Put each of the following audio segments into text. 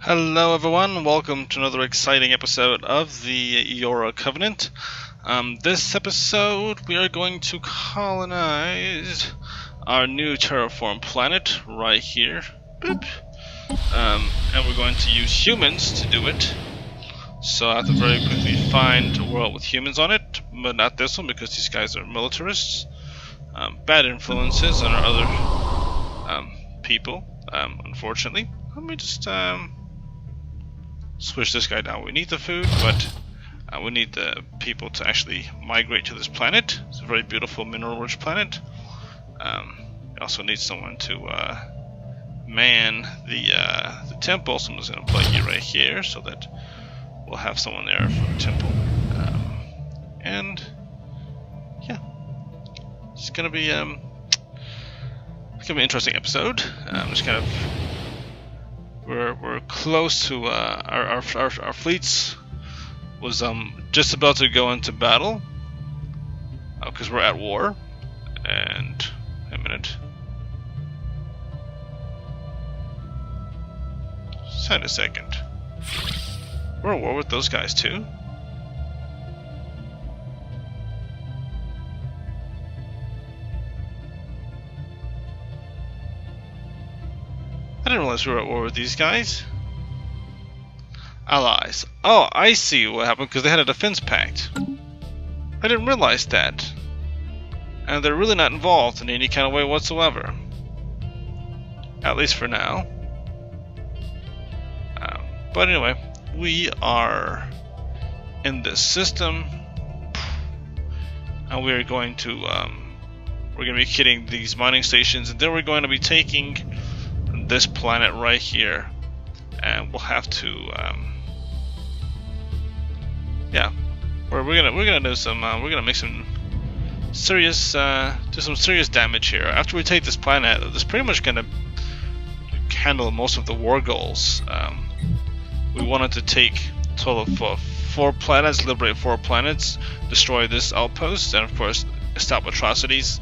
Hello everyone, welcome to another exciting episode of the Iora Covenant. This episode we are going to colonize our new terraform planet right here. Boop. And we're going to use humans to do it. So I have to very quickly find a world with humans on it, but not this one because these guys are militarists. Bad influences on our other people, unfortunately. Let me just switch this guy down. We need the food, but we need the people to actually migrate to this planet. It's a very beautiful mineral-rich planet. We also need someone to man the temple. So I'm just going to plug you right here so that we'll have someone there for the temple. And yeah, it's gonna be an interesting episode. Just kind of. We're close to our fleets was just about to go into battle because we're at war. And a minute, just a second. We're at war with those guys too. I didn't realize we were at war with these guys. Allies. Oh, I see what happened because they had a defense pact. I didn't realize that. And they're really not involved in any kind of way whatsoever. At least for now. But anyway, we are in this system. And we're going to be hitting these mining stations, and then we're going to be taking this planet right here, and we'll have to yeah, we're gonna do some we're gonna make some serious do some serious damage here. After we take this planet, it's pretty much gonna handle most of the war goals. We wanted to take a total of 4 planets, liberate 4 planets, destroy this outpost, and of course stop atrocities.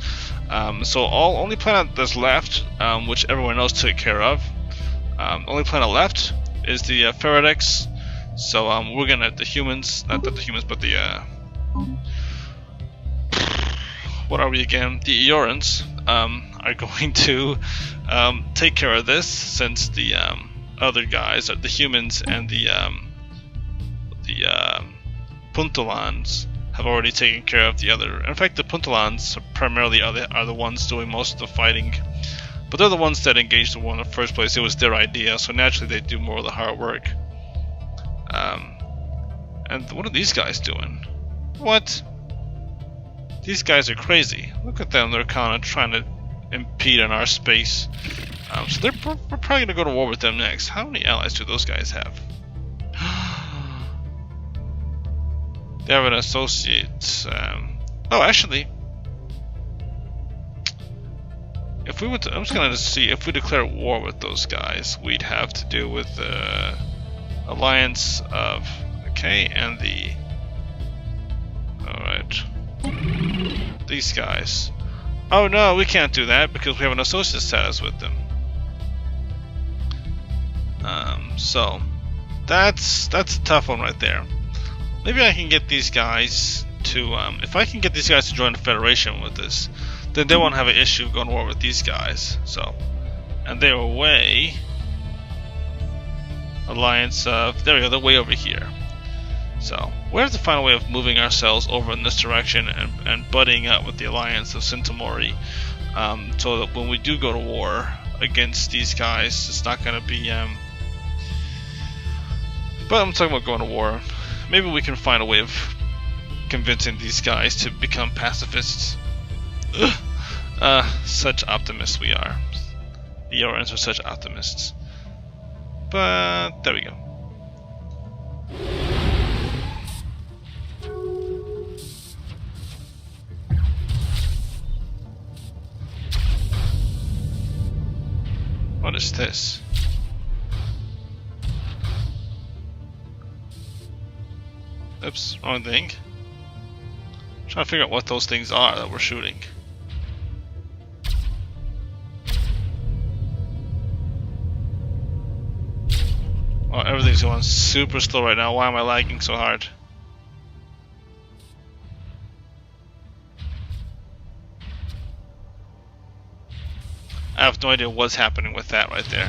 So only planet that's left, which everyone else took care of. Only planet left is the Faradex. So we're gonna the humans, not the humans, but the what are we again? The Iorans are going to take care of this, since the other guys, the humans and the Puntolans, have already taken care of the other. In fact, the Puntolans primarily are the ones doing most of the fighting, but they're the ones that engaged the war in the first place. It was their idea, so naturally they do more of the hard work. And what are these guys doing? What? These guys are crazy. Look at them. They're kind of trying to impede on our space. So we're probably gonna go to war with them next. How many allies do those guys have? They have an associate. Oh, actually, if we would, I'm just gonna see if we declare war with those guys, we'd have to deal with the alliance of Gaee and the. All right, these guys. Oh no, we can't do that because we have an associate status with them. So that's a tough one right there. Maybe I can get these guys to, if I can get these guys to join the Federation with this, then they won't have an issue going to war with these guys. So, and they're away. Alliance of, there we go, they're way over here. So, we have to find a way of moving ourselves over in this direction and buddying up with the Alliance of Centimori, so that when we do go to war against these guys, it's not going to be, but I'm talking about going to war. Maybe we can find a way of convincing these guys to become pacifists. Such optimists we are. The Iorans are such optimists. But there we go. What is this? Oops, wrong thing. I'm trying to figure out what those things are that we're shooting. Oh, everything's going super slow right now. Why am I lagging so hard? I have no idea what's happening with that right there.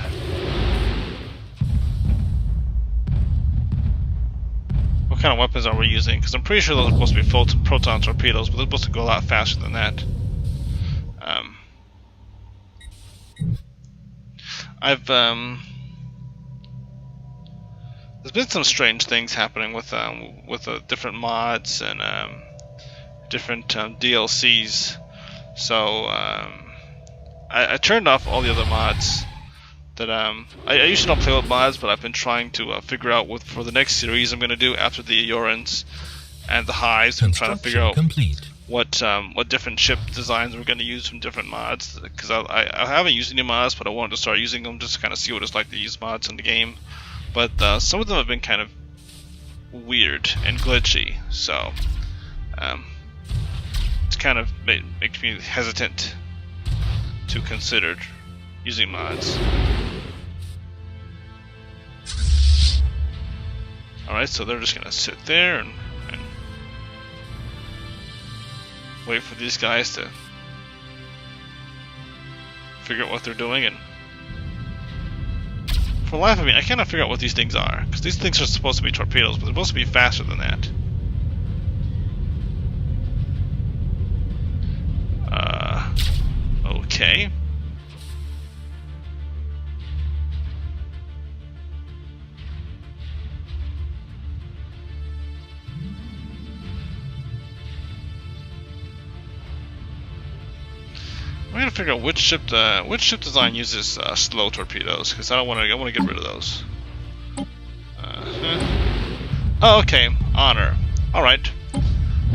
What kind of weapons are we using? Because I'm pretty sure those are supposed to be proton torpedoes, but they're supposed to go a lot faster than that. There's been some strange things happening with different mods and different DLCs. So I turned off all the other mods. That I usually don't play with mods, but I've been trying to figure out what for the next series I'm going to do after the Iorans and the Hives. I'm trying to figure out what different ship designs we're going to use from different mods. Because I haven't used any mods, but I wanted to start using them just to kind of see what it's like to use mods in the game. But some of them have been kind of weird and glitchy, so it's kind of makes me hesitant to consider using mods. Alright, so they're just gonna sit there and wait for these guys to figure out what they're doing. And for the life of me, I cannot figure out what these things are, because these things are supposed to be torpedoes, but they're supposed to be faster than that. Okay. I'm gonna figure out which ship design uses slow torpedoes, because I want to get rid of those. Oh, okay, honor. All right,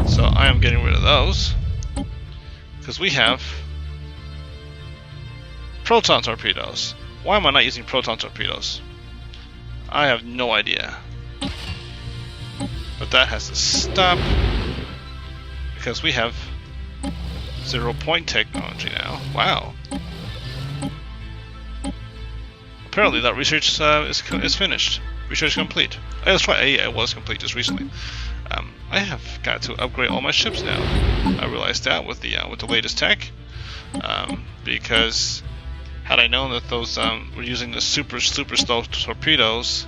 so I am getting rid of those because we have proton torpedoes. Why am I not using proton torpedoes? I have no idea, but that has to stop because we have 0-point technology now. Wow. Apparently that research is finished. Research complete. Oh, that's right. Yeah, it was complete just recently. I have got to upgrade all my ships now. I realized that with the latest tech, because had I known that those were using the super slow torpedoes,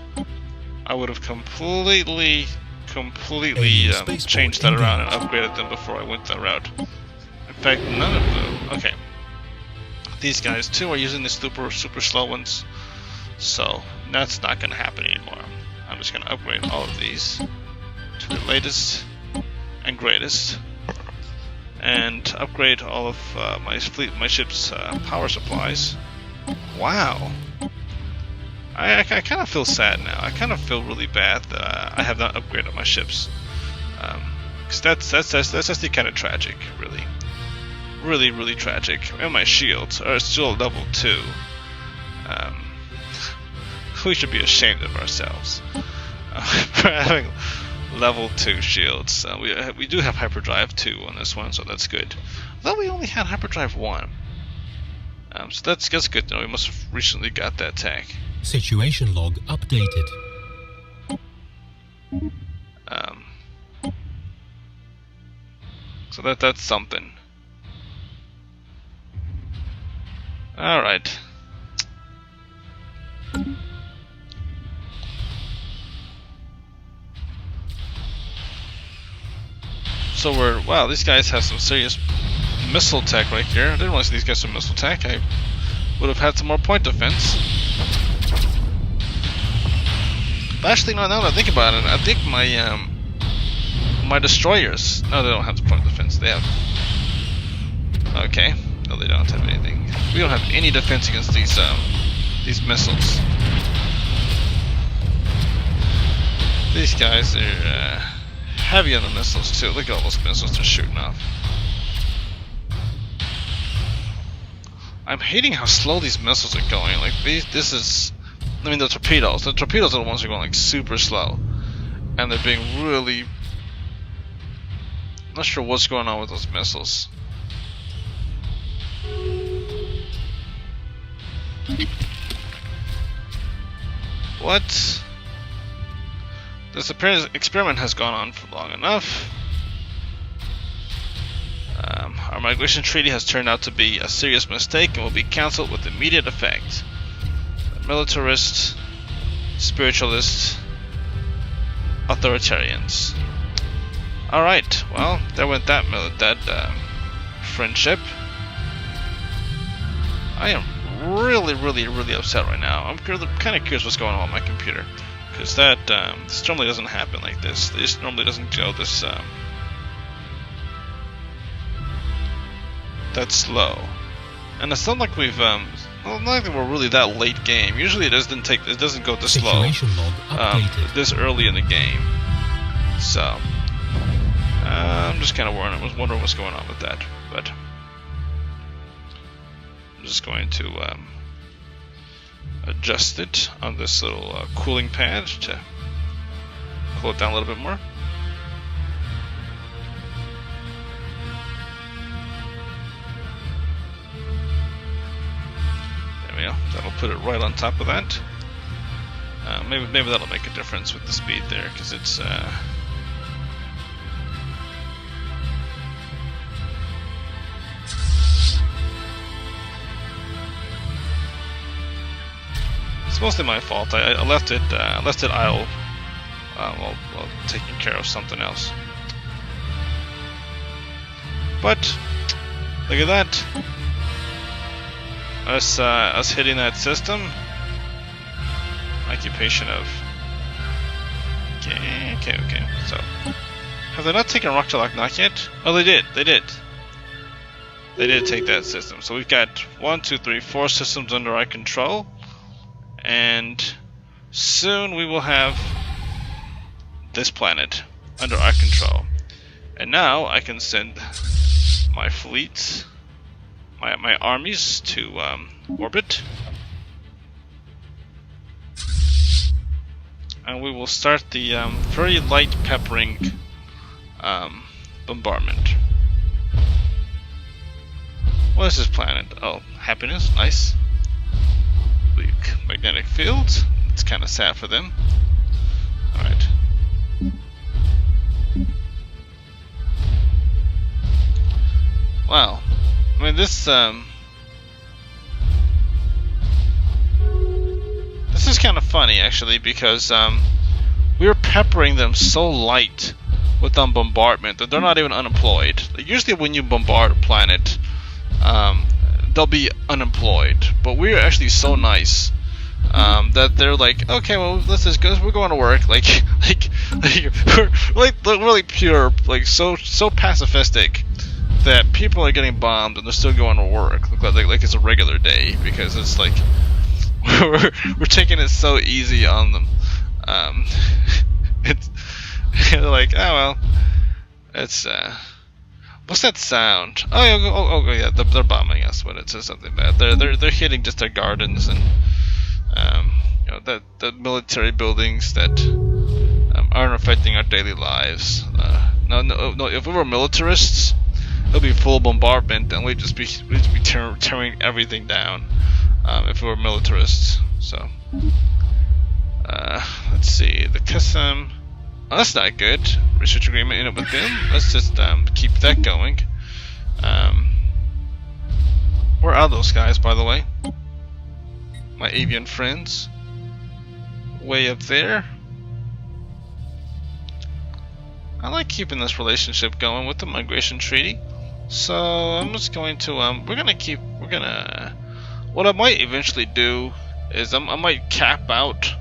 I would have completely changed that around and upgraded them before I went that route. In fact, none of them. Okay, these guys too are using the super slow ones, so that's not going to happen anymore. I'm just going to upgrade all of these to the latest and greatest, and upgrade all of my ship's power supplies. Wow. I kind of feel sad now. I kind of feel really bad that I have not upgraded my ships, because that's actually kind of tragic, really tragic. And my shields are still level 2. We should be ashamed of ourselves for having level 2 shields. We do have hyperdrive 2 on this one, so that's good. Though we only had hyperdrive 1, so that's good to know. We must have recently got that tag. Situation log updated. So that's something. All right. So wow, these guys have some serious missile tech right here. I didn't realize these guys have missile tech. I would have had some more point defense. But actually, now that I think about it, I think my destroyers. No, they don't have the point defense. They have. Okay, no, they don't have anything. We don't have any defense against these missiles. These guys are heavy on the missiles too. Look at all those missiles they're shooting off. I'm hating how slow these missiles are going. Like this is. I mean, the torpedoes. The torpedoes are the ones that are going like super slow, and they're being really. Not sure what's going on with those missiles. What? This experiment has gone on for long enough. Our migration treaty has turned out to be a serious mistake and will be cancelled with immediate effect. The militarist, spiritualist, authoritarians. Alright, well, there went that friendship. I am really upset right now. I'm kind of curious what's going on with my computer. Because this normally doesn't happen like this. This normally doesn't go this, that slow. And it's not like we've, well, not like we're really that late game. Usually it doesn't go this slow, this early in the game. So, I'm just kind of wondering what's going on with that. But I'm just going to adjust it on this little cooling pad to cool it down a little bit more. There we go. That'll put it right on top of that. Maybe that'll make a difference with the speed there, because it's mostly my fault. I left it idle while taking care of something else. But look at that, us hitting that system. Occupation of. Okay. So have they not taken Rock-to-Lock? Not yet. Oh, they did. They did take that system. So we've got 1, 2, 3, 4 systems under our control. And soon we will have this planet under our control. And now I can send my fleets, my armies to orbit. And we will start the very light peppering bombardment. What is this planet? Oh, happiness, nice. Magnetic fields. It's kind of sad for them. Alright. Wow. I mean, this is kind of funny, actually, because we were peppering them so light with bombardment that they're not even unemployed. Like, usually when you bombard a planet, they'll be unemployed, but we're actually so nice that they're like, okay, well, let's just go. We're going to work. Like we're really pure, like so pacifistic that people are getting bombed and they're still going to work. Look like it's a regular day, because it's like we're taking it so easy on them. It's like, oh well, it's what's that sound? Oh yeah, they're bombing us, but it's something bad. They're hitting just their gardens and you know, the military buildings that aren't affecting our daily lives. No. If we were militarists, it'll be full bombardment, and we'd just be tearing everything down. If we were militarists, so let's see the Qasem. Oh, that's not good. Research agreement with them. Let's just keep that going. Where are those guys, by the way? My avian friends. Way up there. I like keeping this relationship going with the migration treaty. So I'm just going to what I might eventually do is I might cap out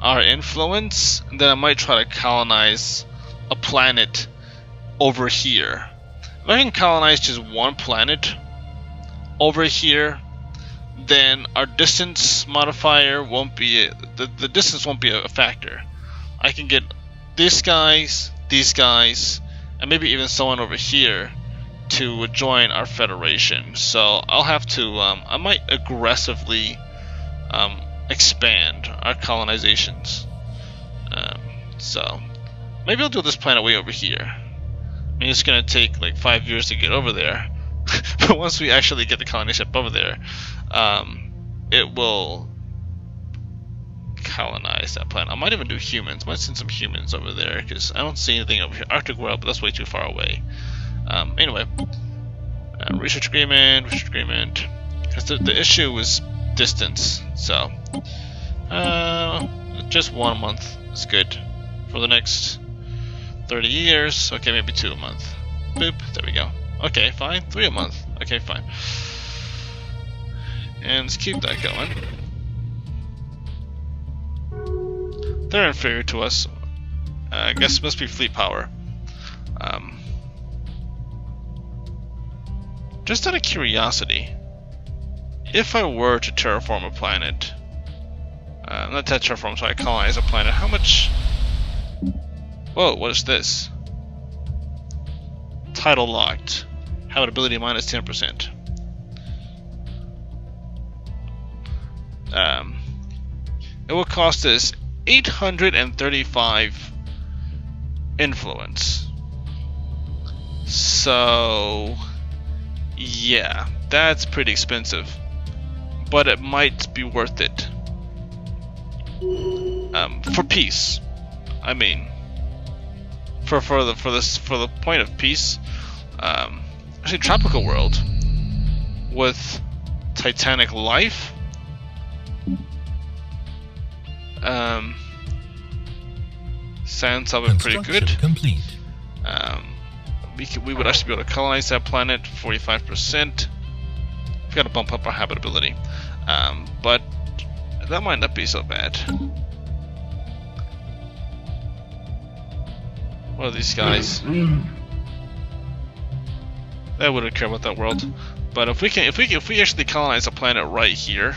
our influence, and then I might try to colonize a planet over here. If I can colonize just one planet over here, then our distance modifier won't be the distance won't be a factor. I can get these guys, and maybe even someone over here to join our federation. So I'll have to I might aggressively expand our colonizations. So maybe I'll do this planet way over here. I mean, it's gonna take like 5 years to get over there, but once we actually get the colony ship over there, it will colonize that planet. I might even do humans. Might send some humans over there because I don't see anything over here. Arctic world, but that's way too far away. Anyway, research agreement. Because the issue was distance. So, just 1 month is good for the next 30 years. Okay, maybe 2 a month. Boop. There we go. Okay, fine. 3 a month. Okay, fine. And let's keep that going. They're inferior to us. I guess it must be fleet power. Just out of curiosity, if I were to terraform a planet, not to terraform, sorry, colonize a planet, how much... Whoa, what is this? Title locked. Habitability minus 10%. It will cost us 835 influence. So, yeah, that's pretty expensive, but it might be worth it. For peace, I mean, for the point of peace. Actually, tropical world with Titanic life. Sounds of it pretty good. Complete. We would actually be able to colonize that planet 45%. We've got to bump up our habitability, but that might not be so bad. What are these guys? I wouldn't care about that world. But if we actually colonize a planet right here,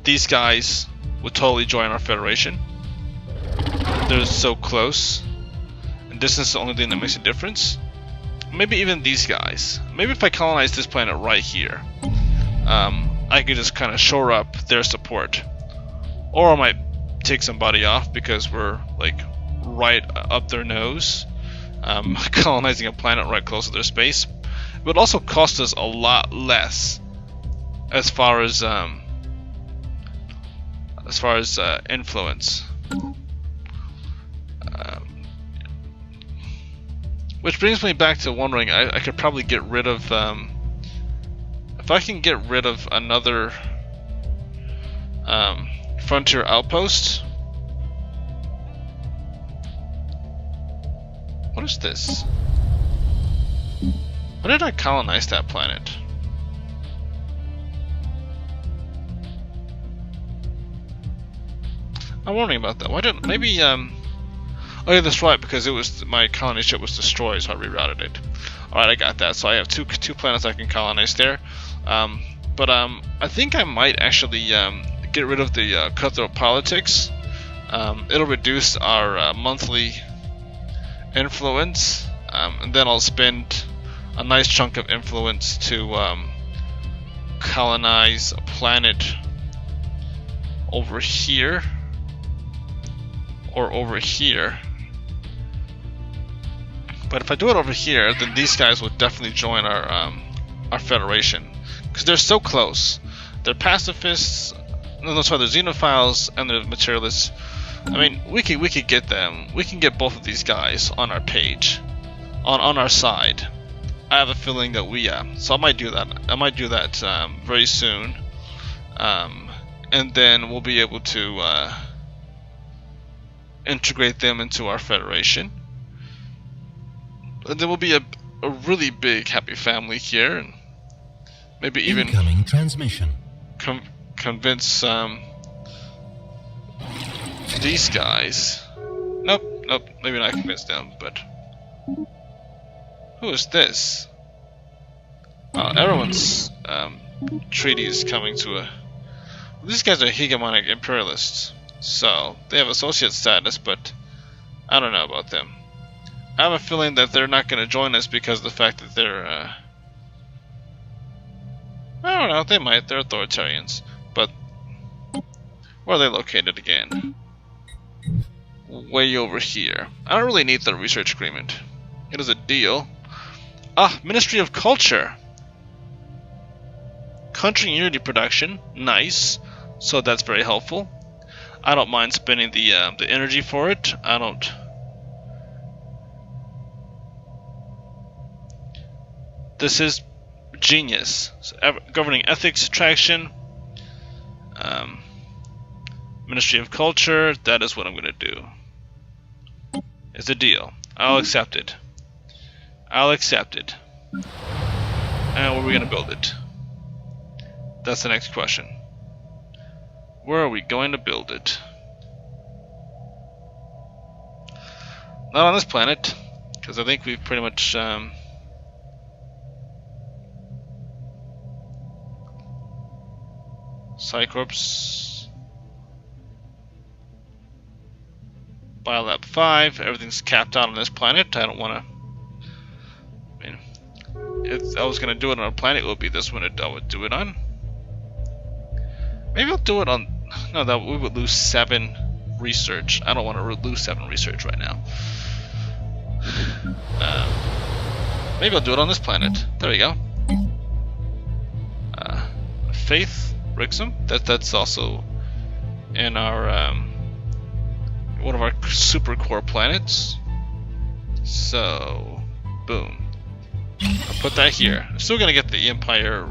these guys would totally join our Federation. They're so close, and distance is the only thing that makes a difference. Maybe even these guys. Maybe if I colonize this planet right here, I could just kind of shore up their support. Or I might take somebody off because we're like right up their nose. Colonizing a planet right close to their space. It would also cost us a lot less as far as influence. Which brings me back to wondering, I could probably get rid of, if I can get rid of another frontier outpost. What is this? When did I colonize that planet? I'm wondering about that. Why didn't maybe oh yeah, that's right, because it was my colony ship was destroyed, so I rerouted it. Alright, I got that. So I have two planets I can colonize there. But I think I might actually get rid of the cutthroat politics. It'll reduce our monthly influence, and then I'll spend a nice chunk of influence to colonize a planet over here or over here. But if I do it over here, then these guys would definitely join our Federation, because they're so close. They're pacifists. No, sorry, they're xenophiles and they're materialists. I mean, we could get them. We can get both of these guys on our page, on our side. I have a feeling that we so I might do that. I might do that very soon, and then we'll be able to integrate them into our Federation. And there will be a really big happy family here, and maybe even incoming transmission. Convince these guys. Nope, maybe not convince them, but who is this? Everyone's treaty is coming to a... These guys are hegemonic imperialists, so they have associate status, but I don't know about them. I have a feeling that they're not going to join us because of the fact that they're... I don't know, they might, they're authoritarians, but where are they located again? Way over here. I don't really need the research agreement. It is a deal. Ah, Ministry of Culture. Country unity production, nice. So that's very helpful. I don't mind spending the energy for it. I don't. This is genius. So, governing ethics attraction, Ministry of Culture. That is what I'm going to do. It's a deal. I'll accept it. I'll accept it. And where are we going to build it? That's the next question. Where are we going to build it? Not on this planet, because I think we've pretty much Cyclops, Biolab 5, everything's capped out on this planet. I don't want to. I mean, if I was going to do it on a planet, it would be this one I would do it on. Maybe I'll do it on. No, that we would lose 7 research. I don't want to lose 7 research right now. Maybe I'll do it on this planet. There we go. Faith, Rixum. That's also in our one of our super core planets. So, boom. I'll put that here. I'm still gonna get the Empire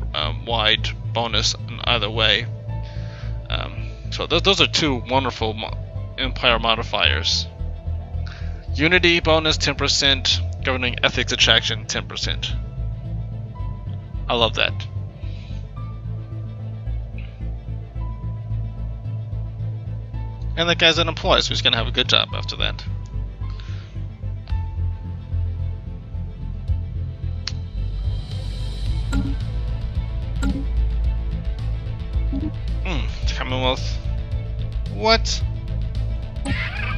wide bonus in either way. So those are 2 wonderful Empire modifiers. Unity bonus 10%, governing ethics attraction 10%. I love that. And that guy's an employee, so he's gonna have a good job after that. Commonwealth. What?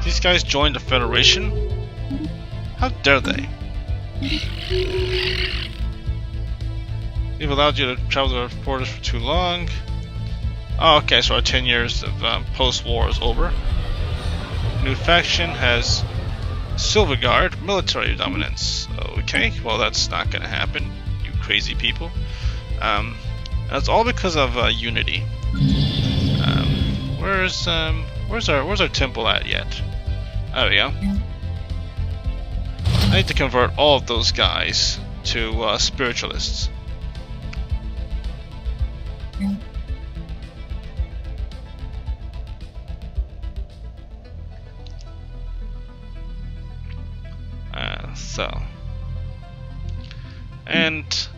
These guys joined the Federation? How dare they? We've allowed you to travel the borders for too long. Oh, okay, so our 10 years of post-war is over. New faction has Silverguard, military dominance. Okay, well that's not gonna happen, you crazy people. That's all because of Unity. Where's our temple at yet? There we go. I need to convert all of those guys to spiritualists. And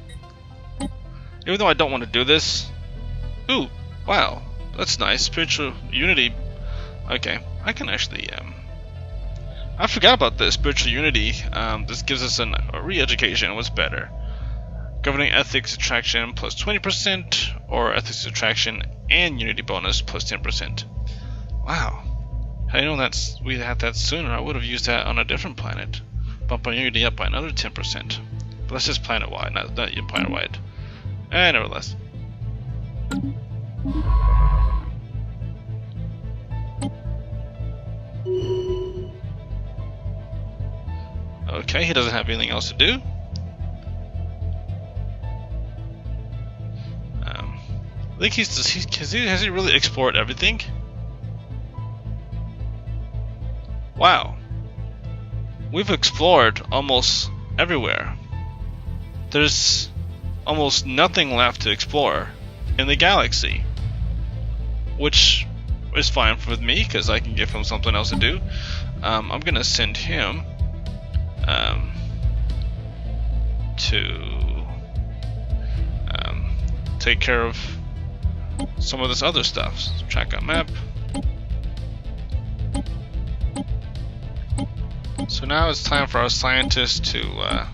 even though I don't want to do this, ooh, wow, that's nice. Spiritual unity. Okay, I can actually. I forgot about this spiritual unity. This gives us a re-education. What's better? Governing ethics attraction plus 20%, or ethics attraction and unity bonus plus 10%. Wow. Had I known we had that sooner, I would have used that on a different planet. Bump our unity up by another 10%. But that's just planet-wide, not empire-wide. Nevertheless. Okay, he doesn't have anything else to do. I think has he really explored everything? Wow. We've explored almost everywhere. There's almost nothing left to explore in the galaxy, which is fine with me because I can give him something else to do. I'm gonna send him to take care of some of this other stuff. So track out map. So now it's time for our scientists to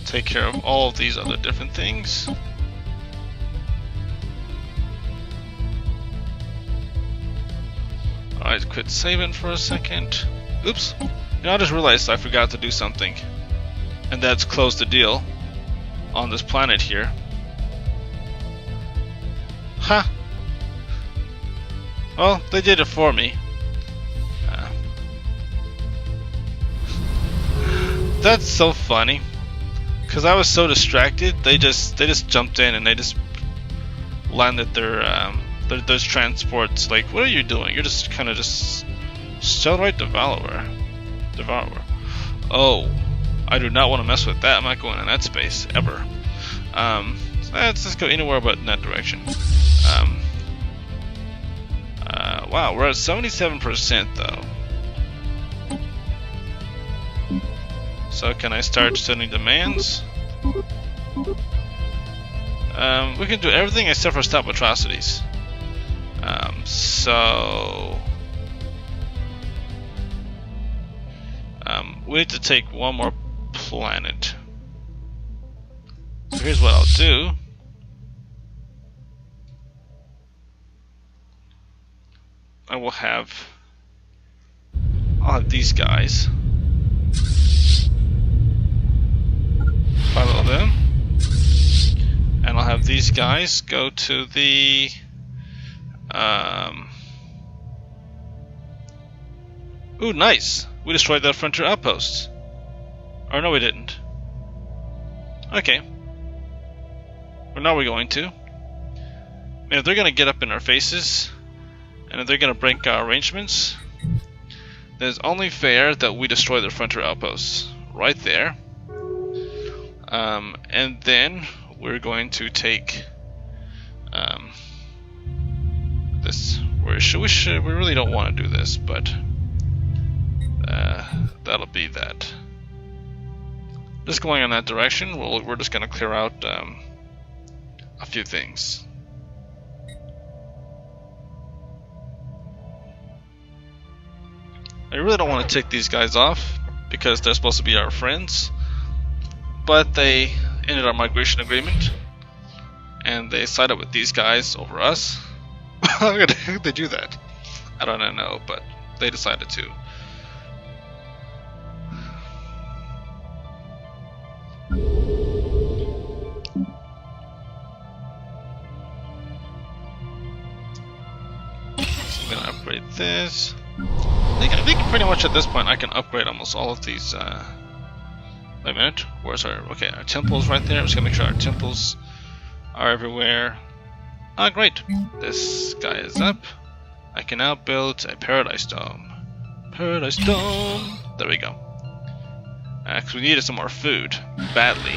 take care of all of these other different things. Alright, quit saving for a second. Oops. You know, I just realized I forgot to do something. And that's close the deal on this planet here. Huh. Well, they did it for me. That's so funny. Cause I was so distracted, they just jumped in and they just landed their those transports. Like, what are you doing? You're just kind of just Stellarite Devourer. Oh, I do not want to mess with that. I'm not going in that space ever. So let's just go anywhere but in that direction. Wow, we're at 77% though. So can I start sending demands? We can do everything except for stop atrocities. We need to take one more planet. So here's what I'll do. I'll have these guys. Follow them. And I'll have these guys go to the ooh, nice! We destroyed that frontier outpost. Or no, we didn't. Okay. Well, now we're going to. And if they're gonna get up in our faces, and if they're gonna break our arrangements, then it's only fair that we destroy their frontier outposts. Right there. And then we're going to take this. We really don't want to do this, but that'll be that. Just going in that direction, we're just going to clear out a few things. I really don't want to tick these guys off because they're supposed to be our friends, but they ended our migration agreement and they sided with these guys over us. How did they do that? I don't know, but they decided to. So I'm gonna upgrade this. I think pretty much at this point I can upgrade almost all of these. Wait a minute. Where's our? Okay, our temples right there. I'm just gonna make sure our temples are everywhere. Ah, great. This guy is up. I can now build a paradise dome. Paradise dome. There we go. Because we needed some more food badly.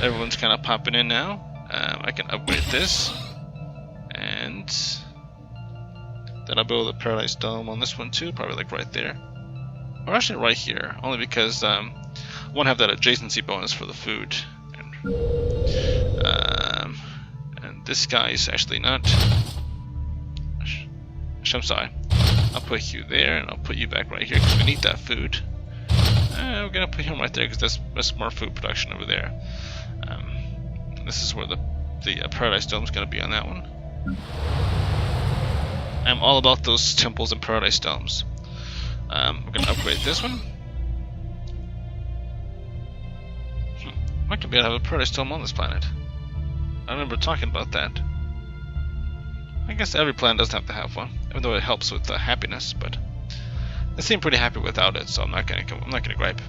Everyone's kind of popping in now. I can upgrade this, and then I'll build a paradise dome on this one too. Probably like right there, or actually right here. Only because I want to have that adjacency bonus for the food. And this guy is actually not. I'm sorry. I'll put you there, and I'll put you back right here because we need that food. We're gonna put him right there because that's more food production over there. This is where the paradise dome is gonna be on that one. I'm all about those temples and paradise domes. We're gonna upgrade this one. Might be able to have a paradise dome on this planet. I remember talking about that. I guess every planet doesn't have to have one, even though it helps with happiness. But they seem pretty happy without it, so I'm not gonna gripe.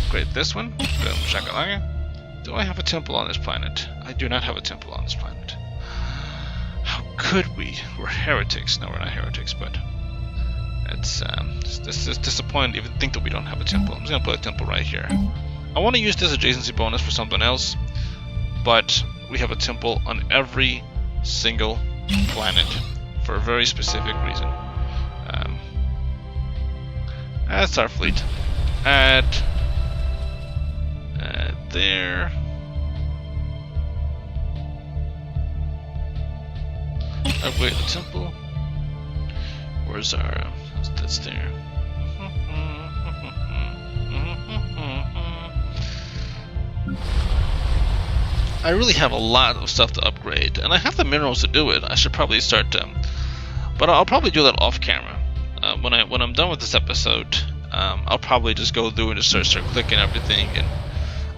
Upgrade this one. Boom, shakalaka. Do I have a temple on this planet? I do not have a temple on this planet. How could we? We're heretics. No, we're not heretics, but it's this is disappointing to even think that we don't have a temple. I'm just gonna put a temple right here. I want to use this adjacency bonus for something else, but we have a temple on every single planet for a very specific reason. Add Starfleet. Add there. Upgrade the temple. Where's our? That's there. I really have a lot of stuff to upgrade, and I have the minerals to do it. I should probably start, but I'll probably do that off camera. When I'm done with this episode, I'll probably just go through and just start clicking everything.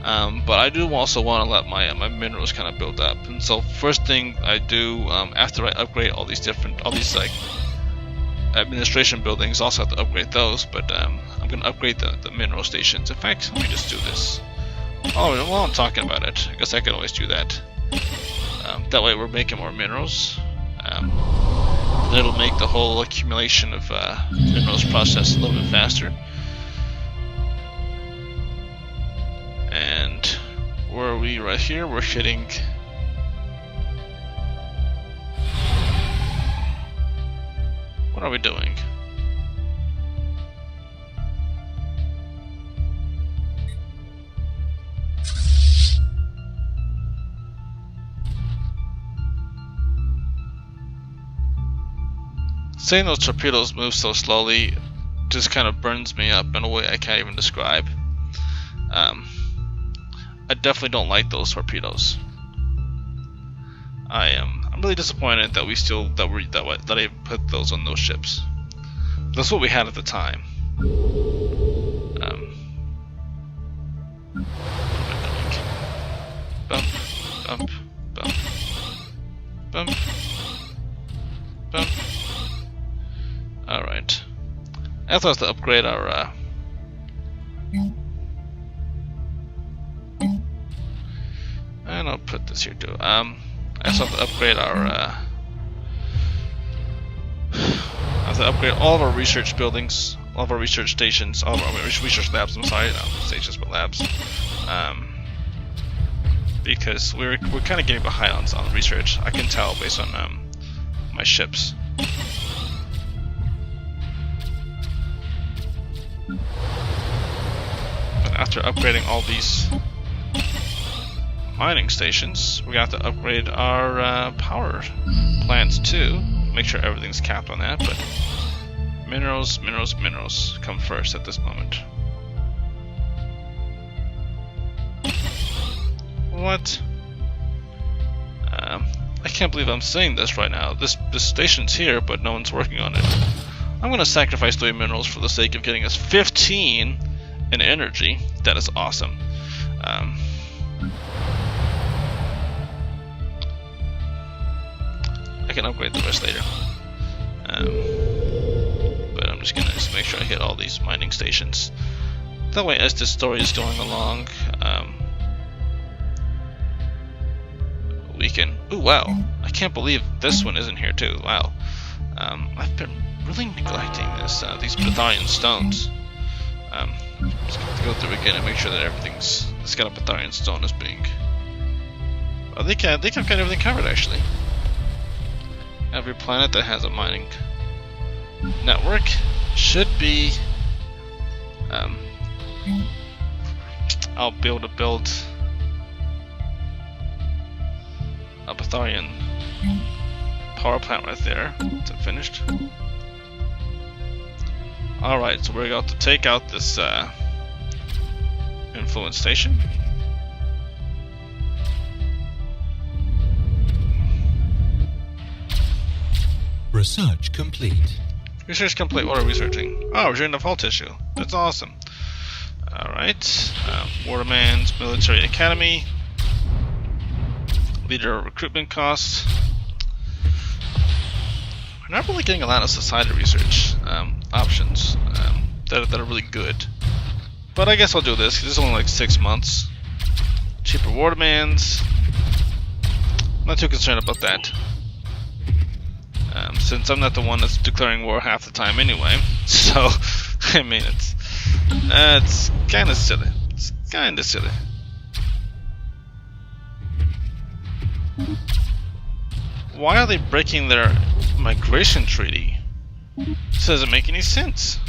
And but I do also want to let my minerals kind of build up. And so first thing I do after I upgrade all these like administration buildings, also have to upgrade those. But I'm gonna upgrade the mineral stations. In fact, let me just do this. Oh, while I'm talking about it, I guess I could always do that. That way we're making more minerals. It'll make the whole accumulation of minerals process a little bit faster. And where are we right here? We're hitting... What are we doing? Seeing those torpedoes move so slowly just kind of burns me up in a way I can't even describe. I definitely don't like those torpedoes. I'm really disappointed that that I put those on those ships. That's what we had at the time. Bump, bump, bump, bump, bump. All right. I also have to upgrade our. And I'll put this here too. I also have to upgrade our. I have to upgrade all of our research buildings, all of our research stations, all of our research labs. I'm sorry, not stations but labs. Because we're kind of getting behind on research. I can tell based on my ships. But after upgrading all these mining stations, we're gonna have to upgrade our power plants too. Make sure everything's capped on that, but minerals come first at this moment. What? I can't believe I'm saying this right now. This station's here, but no one's working on it. I'm gonna sacrifice 3 minerals for the sake of getting us 15 in energy. That is awesome. I can upgrade the rest later. But I'm just gonna make sure I hit all these mining stations. That way, as this story is going along, we can. Ooh, wow! I can't believe this one isn't here too. Wow. I've been really neglecting these Pythagorean stones. Just going to go through again and make sure that everything's. This got a Pythagorean stone as being. I think I've got everything covered actually. Every planet that has a mining network should be. I'll be able to build a Pythagorean power plant right there. It's finished. Alright, so we're going to take out this influence station. Research complete. Research complete. What are we researching? Oh, we're doing the fall tissue. That's awesome. Alright. Waterman's Military Academy. Leader recruitment costs. We're not really getting a lot of society research options that are really good. But I guess I'll do this because it's only like 6 months. Cheaper watermans. Not too concerned about that. Since I'm not the one that's declaring war half the time anyway. So, I mean, it's kind of silly. It's kind of silly. Why are they breaking their migration treaty? This doesn't make any sense.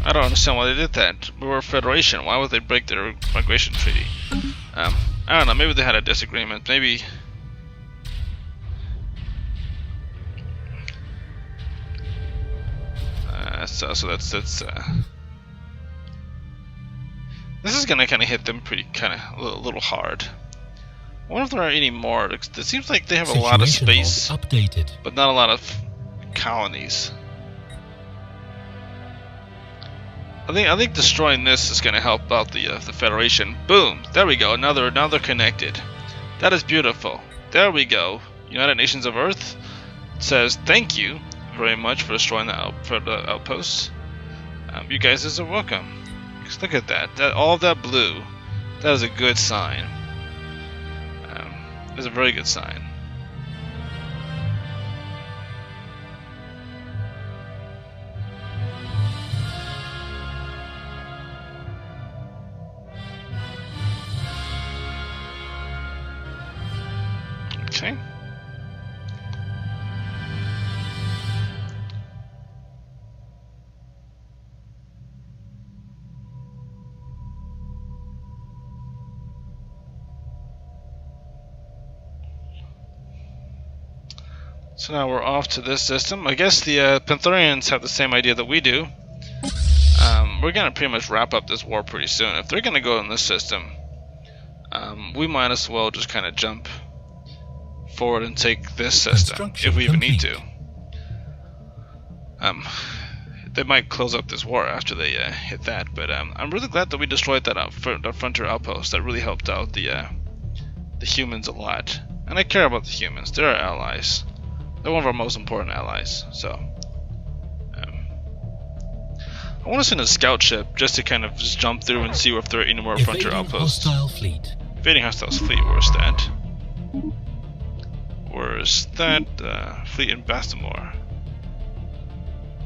I don't understand why they did that. We were a federation. Why would they break their migration treaty? I don't know. Maybe they had a disagreement. Maybe. So that's this is gonna kind of hit them pretty a little hard. I wonder if there are any more. It seems like they have a lot of space, updated, but not a lot of colonies. I think destroying this is gonna help out the Federation. Boom! There we go. Now they're connected. That is beautiful. There we go. United Nations of Earth says thank you very much for destroying the outpost. You guys are welcome. Just look at that. All of that blue. That is a good sign. It's a very good sign. Okay. So now we're off to this system. I guess the Pantherians have the same idea that we do. We're gonna pretty much wrap up this war pretty soon. If they're gonna go in this system, we might as well just kind of jump forward and take this system if we even need to. They might close up this war after they hit that, but I'm really glad that we destroyed that frontier outpost. That really helped out the humans a lot, and I care about the humans. They're our allies. They're one of our most important allies. So I want to send a scout ship just to kind of just jump through and see if there are any more frontier outposts. Evading hostile fleet. Where's that? Where's that? Fleet in Bastamore.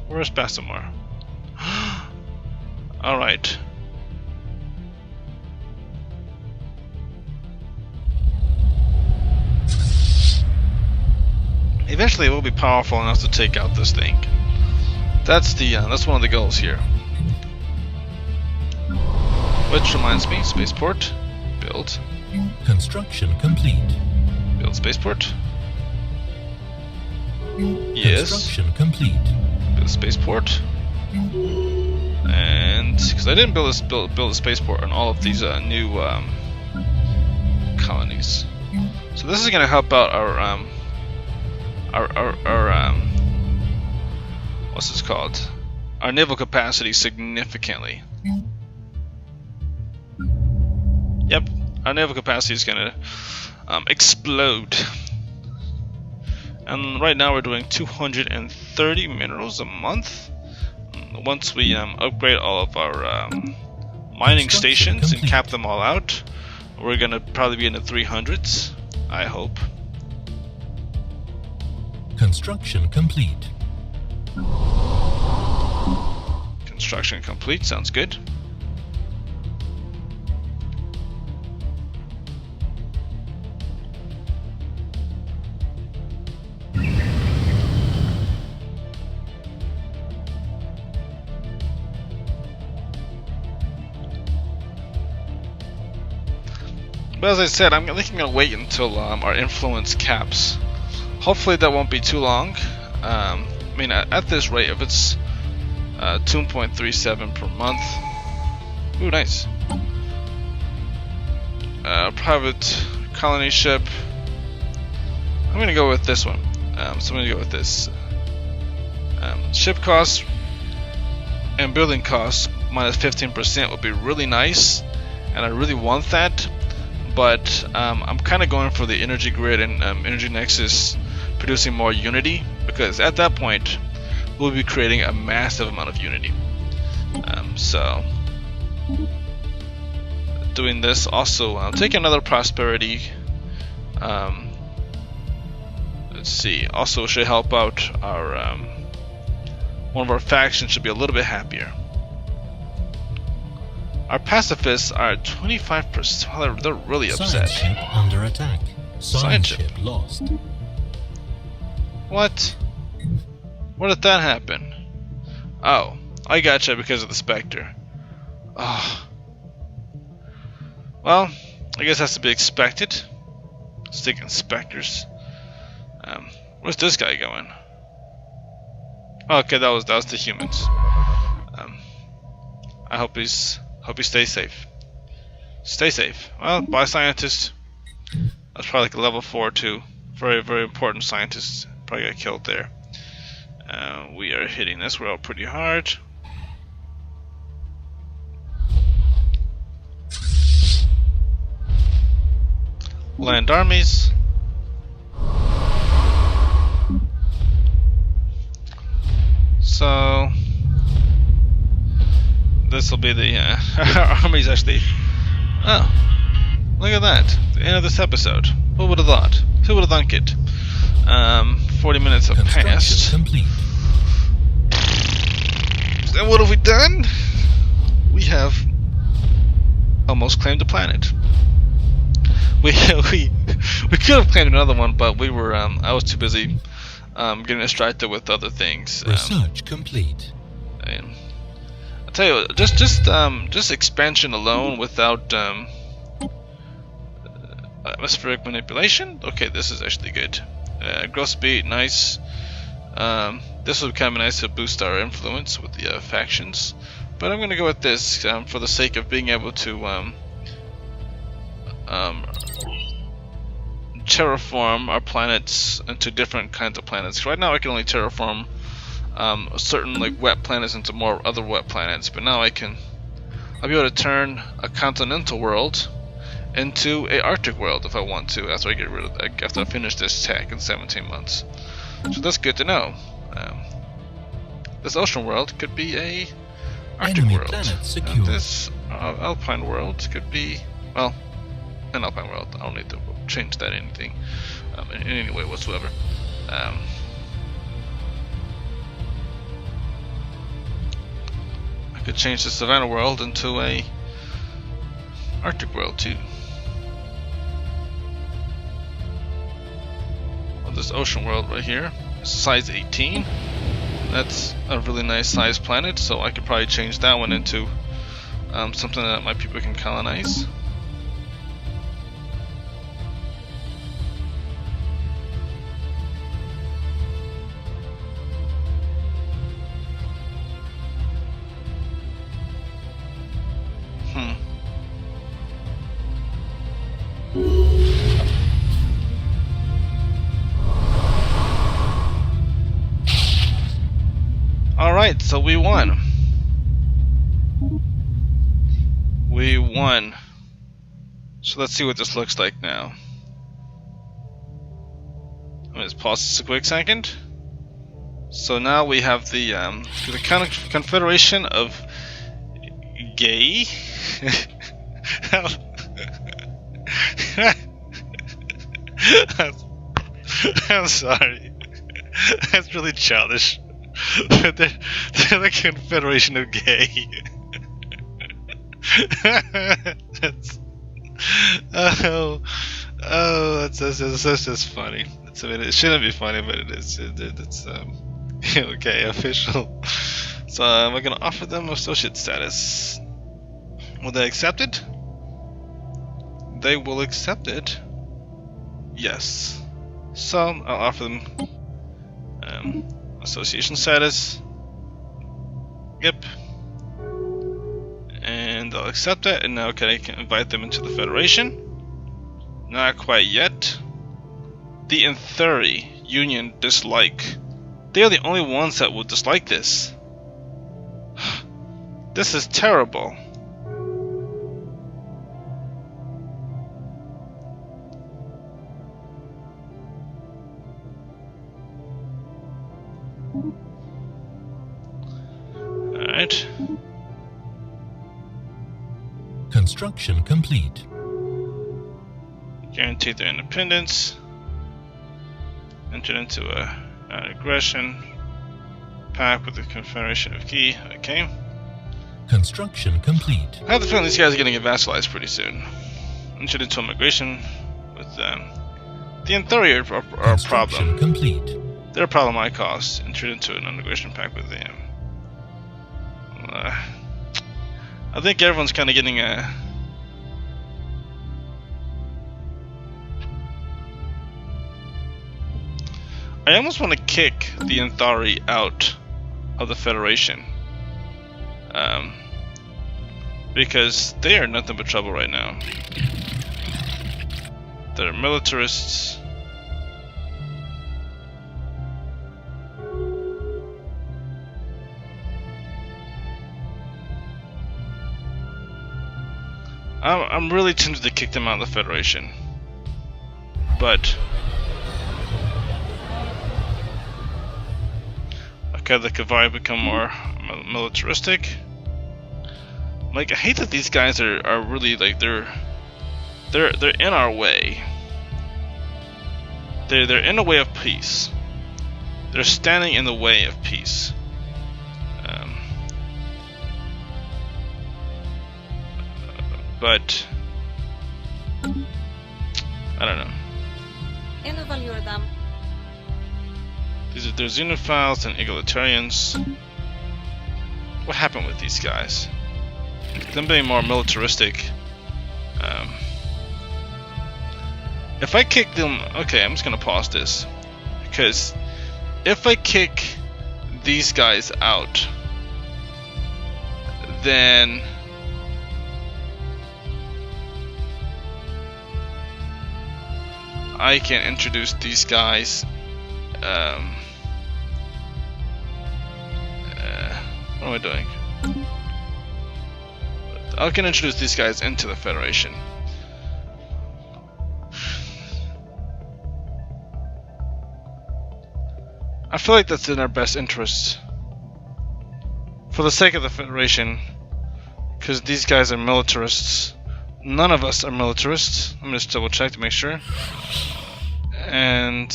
Where's Bastamore? Alright. Eventually, it will be powerful enough to take out this thing. That's one of the goals here. Which reminds me, spaceport, build. Construction complete. Build spaceport. Yes. Construction complete. Build spaceport. And because I didn't build a spaceport on all of these new colonies, so this is going to help out our what's this called? Our naval capacity significantly. Yep, our naval capacity is gonna explode. And right now we're doing 230 minerals a month. Once we upgrade all of our mining stations and cap them all out, we're gonna probably be in the 300s, I hope. Construction complete. Construction complete, sounds good. But as I said, I'm thinking I'll wait until our influence caps. Hopefully that won't be too long. I mean, at this rate, if it's 2.37 per month. Ooh, nice. Private colony ship. I'm gonna go with this one. So I'm gonna go with this. Ship costs and building costs minus 15% would be really nice, and I really want that. But I'm kind of going for the energy grid and energy nexus producing more unity, because at that point we'll be creating a massive amount of unity. So doing this also take another prosperity. Let's see, also should help out our one of our factions should be a little bit happier. Our pacifists are at 25%. Well, they're really upset. Science ship under attack. Science ship lost. What? Where did that happen? Oh, I gotcha, because of the Spectre. Oh. Well, I guess that's to be expected. Sticking Spectres. Where's this guy going? Okay, that was the humans. I hope he stays safe. Stay safe. Well, bye, scientist. That's probably like a level 4 too. Very, very important scientist. Probably got killed there. We are hitting this world pretty hard. Land armies. this will be the our army's actually. Oh, look at that! The end of this episode. Who would have thought? Who would have thunk it? 40 minutes have passed. Complete. And what have we done? We have almost claimed a planet. We could have claimed another one, but we were I was too busy getting distracted with other things. Research complete. And I'll tell you, just expansion alone without atmospheric manipulation. Okay, this is actually good. Growth speed, nice. This would be kind of nice to boost our influence with the factions, but I'm going to go with this for the sake of being able to terraform our planets into different kinds of planets. Right now I can only terraform certain like wet planets into more other wet planets, but now I'll be able to turn a continental world into a Arctic world if I want to, after I get rid of after I finish this tech in 17 months. So that's good to know. This ocean world could be a Arctic Enemy world. Secure. This alpine world could be, well, an alpine world. I don't need to change that anything in any way whatsoever. I could change the Savannah world into a Arctic world too. Well, this ocean world right here is size 18. That's a really nice sized planet, so I could probably change that one into something that my people can colonize. Alright, so we won. We won. So let's see what this looks like now. Let me just pause this a quick second. So now we have the Confederation of Gaee. I'm sorry. That's really childish. they're the Confederation of Gaee. That's that's just funny. I mean, it shouldn't be funny, but it is. It's okay, official. So we're gonna offer them associate status. Will they accept it? They will accept it. Yes. So I'll offer them association status. Yep. And I'll accept it, and now can I invite them into the Federation? Not quite yet. The Inthuri Union dislike. They are the only ones that will dislike this. This is terrible. Alright. Construction complete. Guarantee their independence. Entered into an aggression pact with the Confederation of Gaee. Okay. Construction complete. I have the feeling these guys are going to get vassalized pretty soon. Entered into a migration with the Inthuri are a problem. Complete. They're a problem I caused. Entered into an integration pact with them. I think everyone's kind of getting a. I almost want to kick the Inthuri out of the Federation. Because they are nothing but trouble right now. They're militarists. I'm really tempted to kick them out of the Federation. But okay, the Gaee become more militaristic. Like, I hate that these guys are really like they're in our way. They're in the way of peace. They're standing in the way of peace. But I don't know. They're xenophiles and egalitarians. What happened with these guys? Them being more militaristic. If I kick them... Okay, I'm just gonna pause this. Because if I kick these guys out, then I can introduce these guys. What am I doing? I can introduce these guys into the Federation. I feel like that's in our best interest. For the sake of the Federation. Because these guys are militarists. None of us are militarists. Let me just double check to make sure. And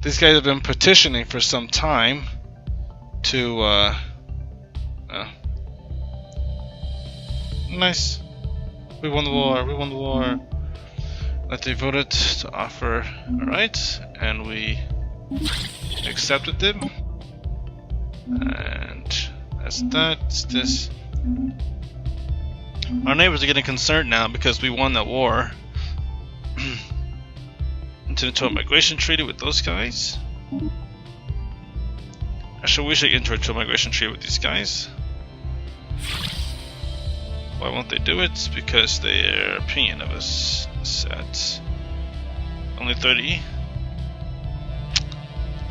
these guys have been petitioning for some time to nice. We won the war, we won the war. That they voted to offer, alright, and we accepted them. And that's that, it's this. Our neighbors are getting concerned now because we won that war. Enter into a migration treaty with those guys. Actually, we should enter into a migration treaty with these guys. Why won't they do it? Because their opinion of us is at only 30.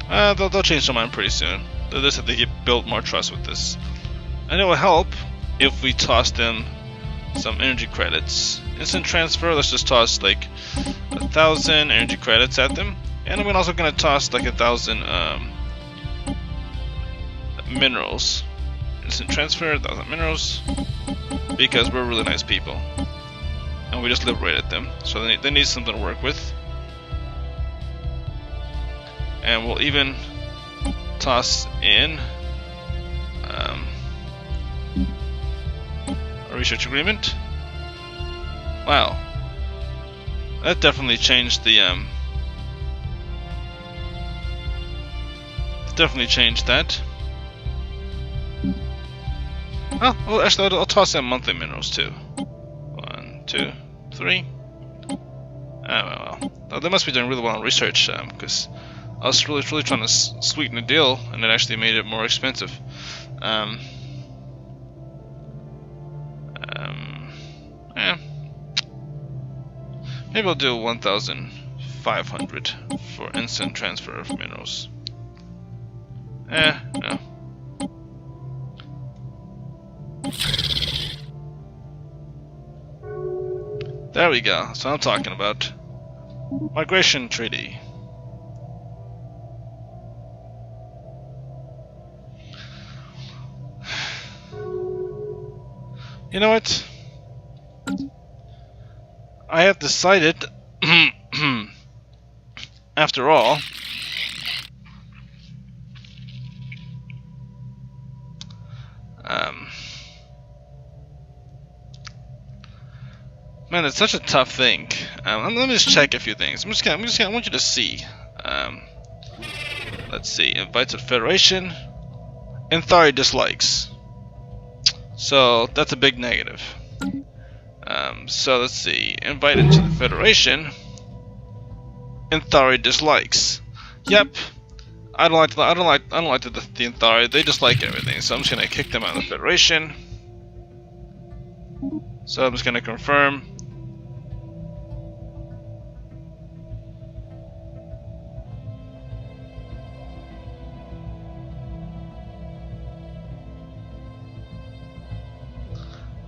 They'll change their mind pretty soon. They'll just have to build more trust with this. And it will help if we toss them some energy credits. Instant transfer, let's just toss like 1,000 energy credits at them. And we're also gonna toss like 1,000 minerals. Instant transfer, 1,000 minerals. Because we're really nice people. And we just liberated them. So they need something to work with. And we'll even toss in a research agreement. Wow. That definitely changed the definitely changed that. Oh, well, actually, I'll toss in monthly minerals too. 1, 2, 3. Well. They must be doing really well on research, because I was really trying to sweeten the deal, and it actually made it more expensive. Maybe I'll do 1,500 for instant transfer of minerals. No. There we go. That's what I'm talking about. Migration treaty. You know what? I have decided, after all, man, it's such a tough thing. Let me just check a few things. I want you to see. Let's see. Invite to the Federation. Inthari dislikes. So that's a big negative. So let's see. Invite into the Federation. Inthari dislikes. Yep. I don't like the Inthari. They dislike everything. So I'm just gonna kick them out of the Federation. So I'm just gonna confirm.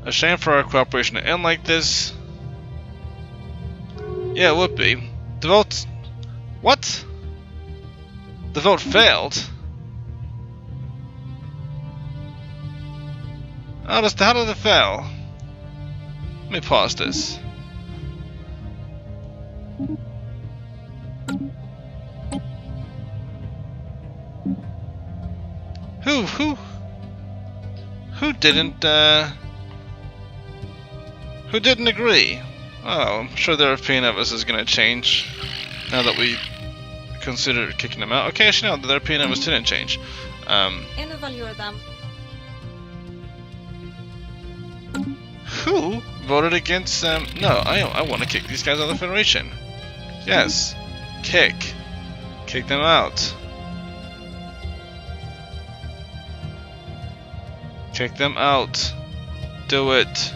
A shame for our cooperation to end like this. Yeah, it would be. The vote... What? The vote failed? Oh, that's how did it fail? Let me pause this. Who didn't agree? Oh, I'm sure their opinion of us is gonna change now that we consider kicking them out. Okay, actually no, their opinion of us didn't change. Who voted against them? No, I want to kick these guys out of the Federation. Yes, kick them out. Kick them out. Do it.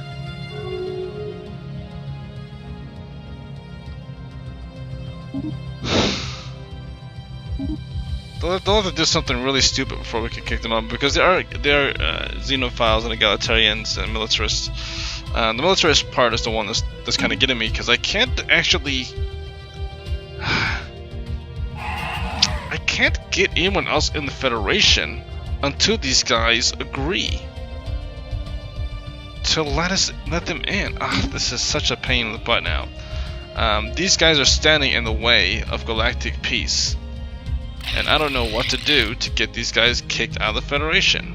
They'll have to do something really stupid before we can kick them out, because they are xenophiles and egalitarians and militarists. The militarist part is the one that's kind of getting me, because I can't actually get anyone else in the Federation until these guys agree to let them in. This is such a pain in the butt now. These guys are standing in the way of galactic peace, and I don't know what to do to get these guys kicked out of the Federation.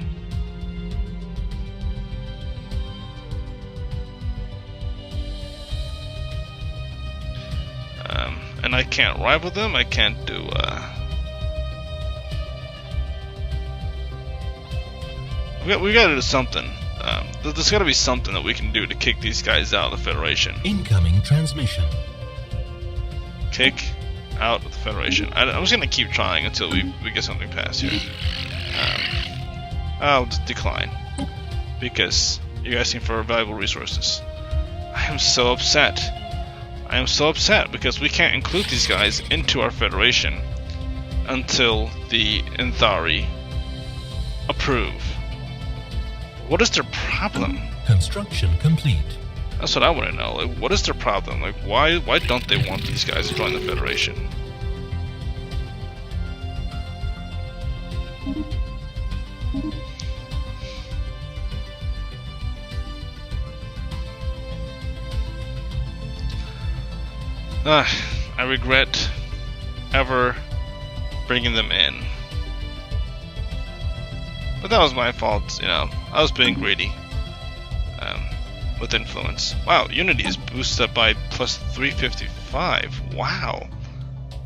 And I can't rival them. I can't do. We gotta do something. There's gotta be something that we can do to kick these guys out of the Federation. Incoming transmission. Kick out of the Federation. I'm just gonna keep trying until we get something passed here. I'll just decline, because you're asking for valuable resources. I am so upset. I am so upset because we can't include these guys into our Federation until the Inthari approve. What is their problem? Construction complete. That's what I want to know. Like, what is their problem? Like, why don't they want these guys to join the Federation? I regret ever bringing them in. But that was my fault, you know. I was being greedy with influence. Wow, Unity is boosted up by plus 355. Wow,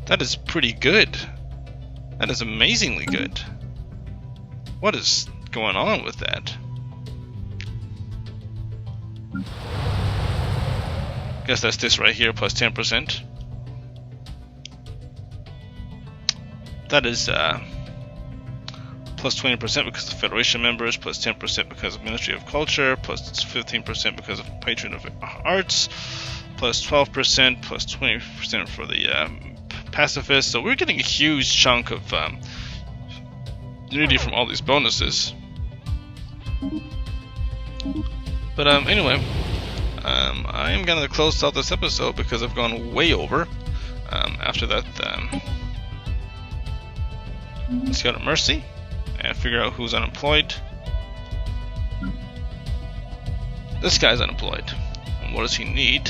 that is pretty good. That is amazingly good. What is going on with that? Guess that's this right here, plus 10%. That is plus 20% because of Federation members, plus 10% because of Ministry of Culture, plus 15% because of Patron of Arts, plus 12%, plus 20% for the pacifists. So we're getting a huge chunk of unity from all these bonuses. But anyway, I am gonna close out this episode because I've gone way over. After that, let's go to Mercy and figure out who's unemployed. This guy's unemployed. And what does he need?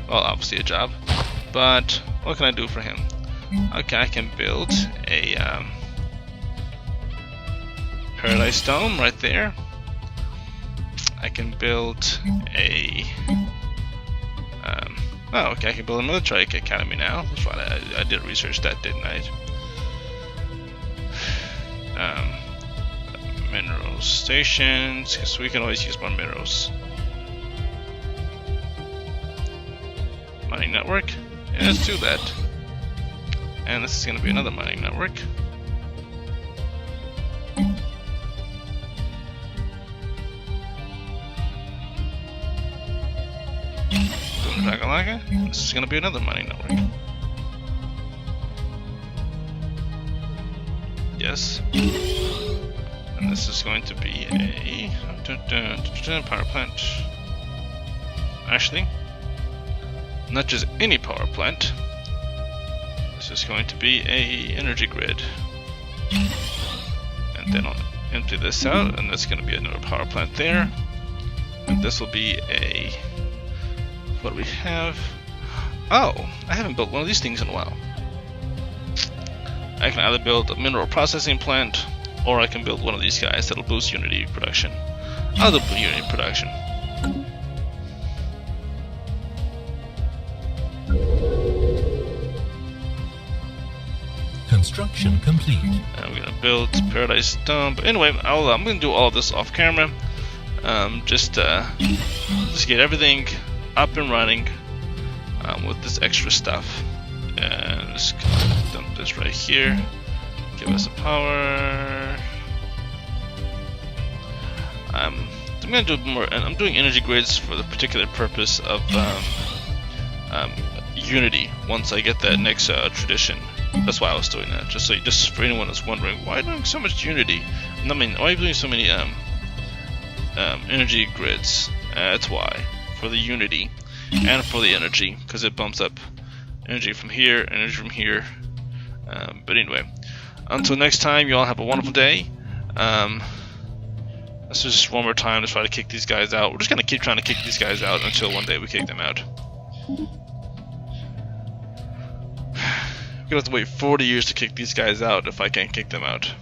Well, obviously a job. But what can I do for him? Okay, I can build a Paradise Dome right there. I can build a oh, okay, I can build a military academy now. That's right, I did research that, didn't I? Mineral stations, because we can always use more minerals. Mining network, yeah, let's do that. And this is going to be another mining network. This is going to be another mining network. Yes. And this is going to be a power plant. Actually, not just any power plant. This is going to be a energy grid. And then empty this out, and that's going to be another power plant there. And this will be a... what do we have? Oh, I haven't built one of these things in a while. I can either build a mineral processing plant, or I can build one of these guys that'll boost Unity production. I'll do Unity production. Construction complete. I'm gonna build Paradise Dome. But anyway, I'm gonna do all of this off camera. Just get everything up and running with this extra stuff. And just dump this right here. Give us some power. I'm gonna do more, and I'm doing energy grids for the particular purpose of Unity. Once I get that next tradition, that's why I was doing that. Just for anyone that's wondering, why doing so much Unity? I mean, why are you doing so many energy grids? That's why, for the Unity and for the energy, because it bumps up energy from here, energy from here. But anyway, until next time, you all have a wonderful day. Let's just one more time to try to kick these guys out. We're just gonna keep trying to kick these guys out until one day we kick them out. We're gonna have to wait 40 years to kick these guys out if I can't kick them out.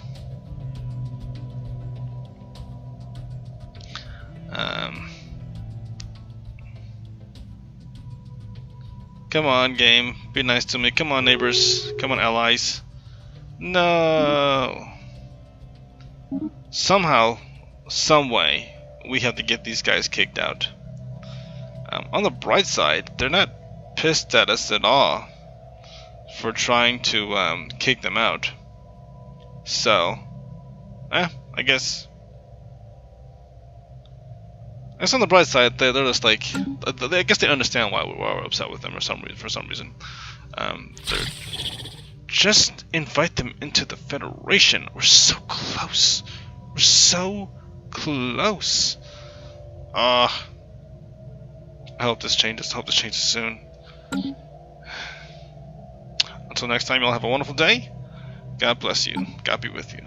Come on, game. Be nice to me. Come on, neighbors. Come on, allies. No. Somehow, some way, we have to get these guys kicked out. On the bright side, they're not pissed at us at all for trying to kick them out. So, I guess on the bright side, they're just like, I guess they understand why we're upset with them for some reason. They're just invite them into the Federation. We're so close. We're so close. I hope this changes. I hope this changes soon. Until next time, y'all have a wonderful day. God bless you. God be with you.